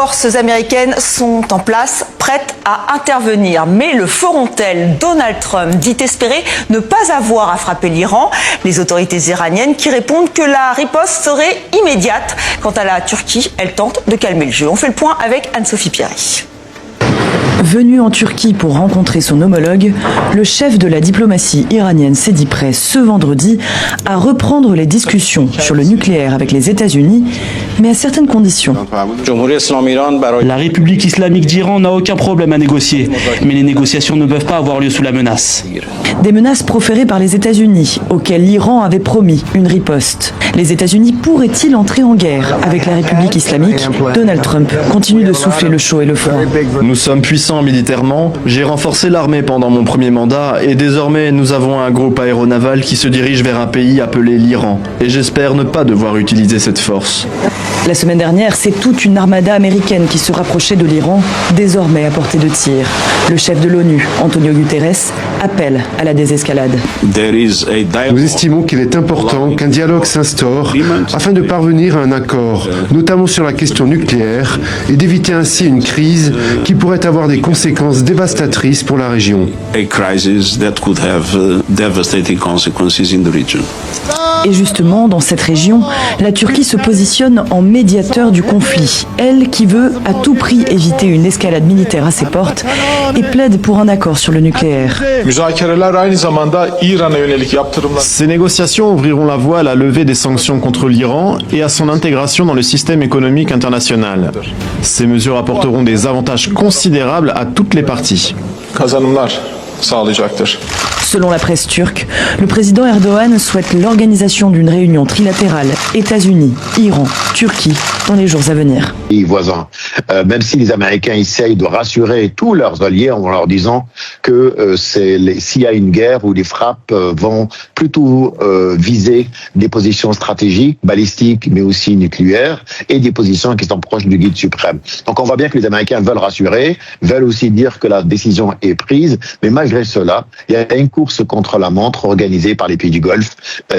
forces américaines sont en place, prêtes à intervenir. Mais le feront-elles? Donald Trump dit espérer ne pas avoir à frapper l'Iran. Les autorités iraniennes qui répondent que la riposte serait immédiate. Quant à la Turquie, elle tente de calmer le jeu. On fait le point avec Anne-Sophie Pierry. Venu en Turquie pour rencontrer son homologue, le chef de la diplomatie iranienne s'est dit prêt ce vendredi à reprendre les discussions sur le nucléaire avec les États-Unis, mais à certaines conditions. La République islamique d'Iran n'a aucun problème à négocier, mais les négociations ne peuvent pas avoir lieu sous la menace. Des menaces proférées par les États-Unis, auxquelles l'Iran avait promis une riposte. Les États-Unis pourraient-ils entrer en guerre avec la République islamique? Donald Trump continue de souffler le chaud et le froid. Nous sommes puissants militairement, j'ai renforcé l'armée pendant mon premier mandat et désormais nous avons un groupe aéronaval qui se dirige vers un pays appelé l'Iran. Et j'espère ne pas devoir utiliser cette force. La semaine dernière, c'est toute une armada américaine qui se rapprochait de l'Iran, désormais à portée de tir. Le chef de l'ONU, Antonio Guterres, appelle à la désescalade. Nous estimons qu'il est important qu'un dialogue s'instaure afin de parvenir à un accord, notamment sur la question nucléaire, et d'éviter ainsi une crise qui pourrait avoir des conséquences dévastatrices pour la région. Et justement, dans cette région, la Turquie se positionne en médiateur du conflit. Elle qui veut à tout prix éviter une escalade militaire à ses portes et plaide pour un accord sur le nucléaire. Ces négociations ouvriront la voie à la levée des sanctions contre l'Iran et à son intégration dans le système économique international. Ces mesures apporteront des avantages considérables à toutes les parties. Selon la presse turque, le président Erdogan souhaite l'organisation d'une réunion trilatérale États-Unis, Iran, Turquie dans les jours à venir. Les voisins, même si les Américains essayent de rassurer tous leurs alliés en leur disant que s'il y a une guerre où les frappes vont plutôt viser des positions stratégiques, balistiques, mais aussi nucléaires, et des positions qui sont proches du guide suprême. Donc on voit bien que les Américains veulent rassurer, veulent aussi dire que la décision est prise, mais malgré cela, il y a une course contre la montre organisée par les pays du Golfe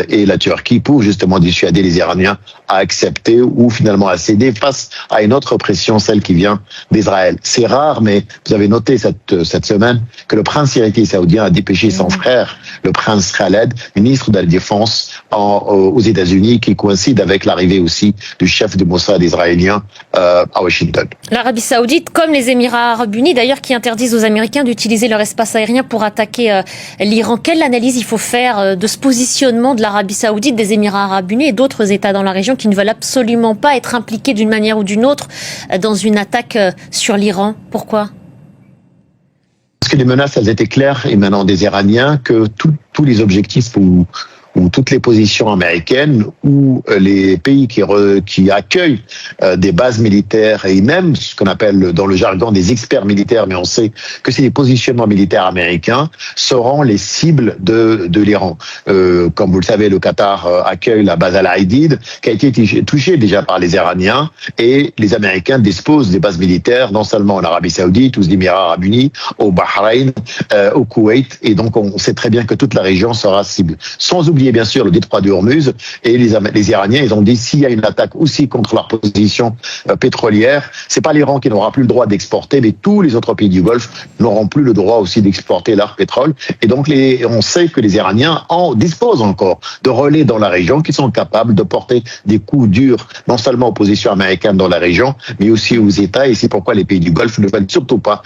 et la Turquie pour justement dissuader les Iraniens à accepter ou finalement à céder face à une autre pression, celle qui vient d'Israël. C'est rare, mais vous avez noté cette semaine que le prince héritier saoudien a dépêché son frère, le prince Khaled, ministre de la Défense aux États-Unis, qui coïncide avec l'arrivée aussi du chef du Mossad israélien à Washington. L'Arabie Saoudite, comme les Émirats Arabes Unis d'ailleurs, qui interdisent aux Américains d'utiliser leur espace aérien pour attaquer l'Iran. Quelle analyse il faut faire de ce positionnement de l'Arabie Saoudite, des Émirats Arabes Unis et d'autres États dans la région qui ne veulent absolument pas être impliqués d'une manière ou d'une autre dans une attaque sur l'Iran? Pourquoi? Parce que les menaces, elles étaient claires émanant des Iraniens, que tous les objectifs ou toutes les positions américaines ou les pays qui accueillent des bases militaires et même ce qu'on appelle dans le jargon des experts militaires, mais on sait que c'est des positionnements militaires américains, seront les cibles de l'Iran. Comme vous le savez, le Qatar accueille la base Al-Aidid, qui a été touchée déjà par les Iraniens, et les Américains disposent des bases militaires non seulement en Arabie Saoudite, aux Émirats Arabes Unis, au Bahreïn, au Koweït, et donc on sait très bien que toute la région sera cible. Sans oublier bien sûr le détroit de Hormuz, et les Iraniens, ils ont dit s'il y a une attaque aussi contre leur position pétrolière, c'est pas l'Iran qui n'aura plus le droit d'exporter, mais tous les autres pays du Golfe n'auront plus le droit aussi d'exporter leur pétrole. Et donc on sait que les Iraniens disposent encore de relais dans la région qui sont capables de porter des coups durs, non seulement aux positions américaines dans la région, mais aussi aux États. Et c'est pourquoi les pays du Golfe ne veulent surtout pas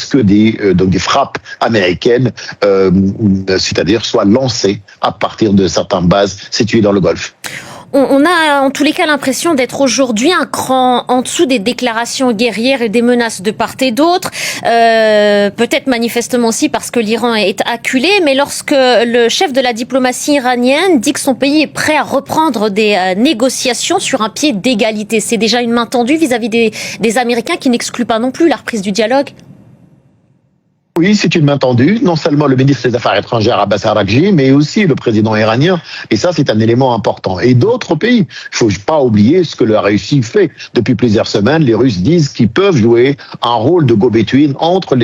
que des frappes américaines, c'est-à-dire soient lancées à partir de certaines bases situées dans le Golfe. On a en tous les cas l'impression d'être aujourd'hui un cran en dessous des déclarations guerrières et des menaces de part et d'autre. Peut-être manifestement aussi parce que l'Iran est acculé, mais lorsque le chef de la diplomatie iranienne dit que son pays est prêt à reprendre des négociations sur un pied d'égalité, c'est déjà une main tendue vis-à-vis des Américains qui n'excluent pas non plus la reprise du dialogue. Oui, c'est une main tendue. Non seulement le ministre des Affaires étrangères Abbas Araghchi, mais aussi le président iranien. Et ça, c'est un élément important. Et d'autres pays. Il faut pas oublier ce que la Russie fait. Depuis plusieurs semaines, les Russes disent qu'ils peuvent jouer un rôle de go-between entre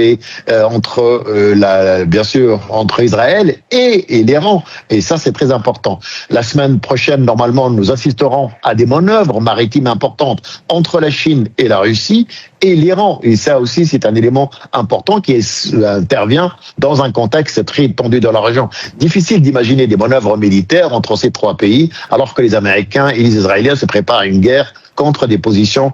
bien sûr, entre Israël et l'Iran. Et ça, c'est très important. La semaine prochaine, normalement, nous assisterons à des manœuvres maritimes importantes entre la Chine et la Russie et l'Iran. Et ça aussi, c'est un élément important qui intervient dans un contexte très tendu dans la région. Difficile d'imaginer des manœuvres militaires entre ces trois pays, alors que les Américains et les Israéliens se préparent à une guerre contre des positions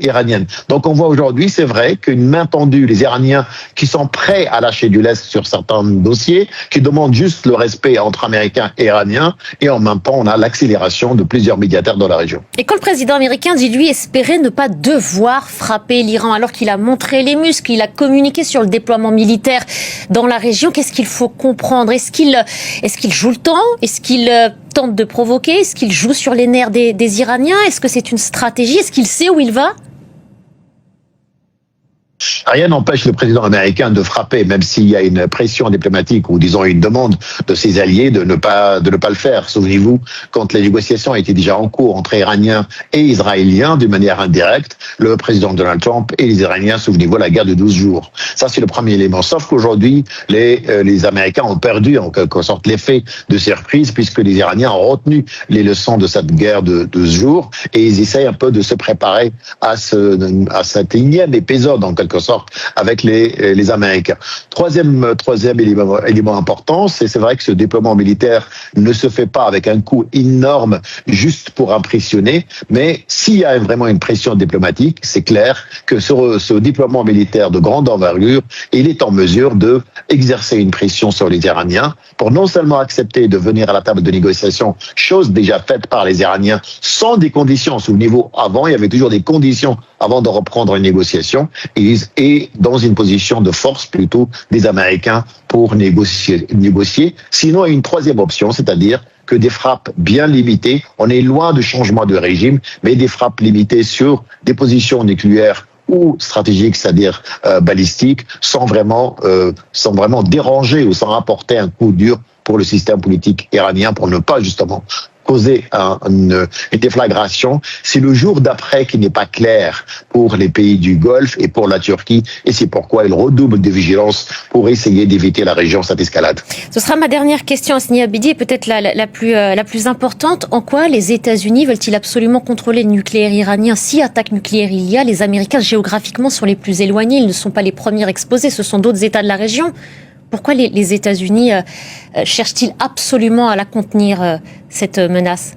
iraniennes. Donc on voit aujourd'hui, c'est vrai qu'une main tendue, les Iraniens qui sont prêts à lâcher du lest sur certains dossiers, qui demandent juste le respect entre Américains et Iraniens, et en même temps on a l'accélération de plusieurs médiateurs dans la région. Et quand le président américain dit lui espérer ne pas devoir frapper l'Iran, alors qu'il a montré les muscles, il a communiqué sur le déploiement militaire dans la région, qu'est-ce qu'il faut comprendre? Est-ce qu'il joue le temps? Est-ce qu'il tente de provoquer? Est-ce qu'il joue sur les nerfs des Iraniens? Est-ce que c'est une stratégie? Est-ce qu'il sait où il va? Rien n'empêche le président américain de frapper, même s'il y a une pression diplomatique ou disons une demande de ses alliés de ne pas le faire. Souvenez-vous, quand les négociations étaient déjà en cours entre Iraniens et Israéliens d'une manière indirecte, le président Donald Trump et les Iraniens, souvenez-vous, la guerre de 12 jours. Ça, c'est le premier élément. Sauf qu'aujourd'hui, les Américains ont perdu en quelque sorte l'effet de surprise puisque les Iraniens ont retenu les leçons de cette guerre de 12 jours et ils essayent un peu de se préparer à cet énième épisode en quelque sorte avec les Américains. Troisième élément important, c'est vrai que ce déploiement militaire ne se fait pas avec un coût énorme juste pour impressionner, mais s'il y a vraiment une pression diplomatique, c'est clair que ce déploiement militaire de grande envergure, il est en mesure de exercer une pression sur les Iraniens pour non seulement accepter de venir à la table de négociation, chose déjà faite par les Iraniens sans des conditions. Souvenez-vous, avant, il y avait toujours des conditions avant de reprendre une négociation et dans une position de force plutôt des Américains pour négocier. Sinon, il y a une troisième option, c'est-à-dire que des frappes bien limitées, on est loin de changement de régime, mais des frappes limitées sur des positions nucléaires ou stratégiques, c'est-à-dire balistiques, sans vraiment déranger ou sans apporter un coup dur pour le système politique iranien pour ne pas justement causer une déflagration. C'est le jour d'après qui n'est pas clair pour les pays du Golfe et pour la Turquie, et c'est pourquoi il redouble de vigilance pour essayer d'éviter la région cette escalade. Ce sera ma dernière question, Hasni Abidi, et peut-être la plus importante. En quoi les États-Unis veulent-ils absolument contrôler le nucléaire iranien? Si attaque nucléaire il y a, les Américains géographiquement sont les plus éloignés, ils ne sont pas les premiers exposés, ce sont d'autres États de la région. Pourquoi les États-Unis cherchent-ils absolument à la contenir, cette menace?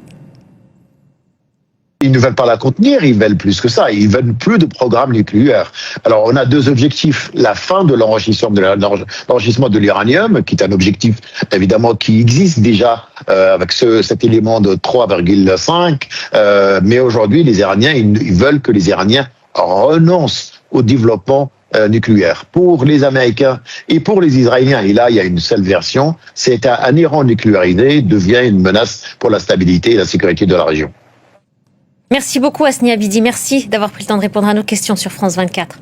Ils ne veulent pas la contenir, ils veulent plus que ça. Ils veulent plus de programme nucléaire. Alors, on a deux objectifs. La fin de l'enrichissement de l'uranium, qui est un objectif, évidemment, qui existe déjà avec cet élément de 3,5. Mais aujourd'hui, les Iraniens, ils veulent que les Iraniens renoncent au développement nucléaire. Pour les Américains et pour les Israéliens, et là il y a une seule version, c'est un Iran nucléarisé devient une menace pour la stabilité et la sécurité de la région. Merci beaucoup Hasni Abidi, merci d'avoir pris le temps de répondre à nos questions sur France 24.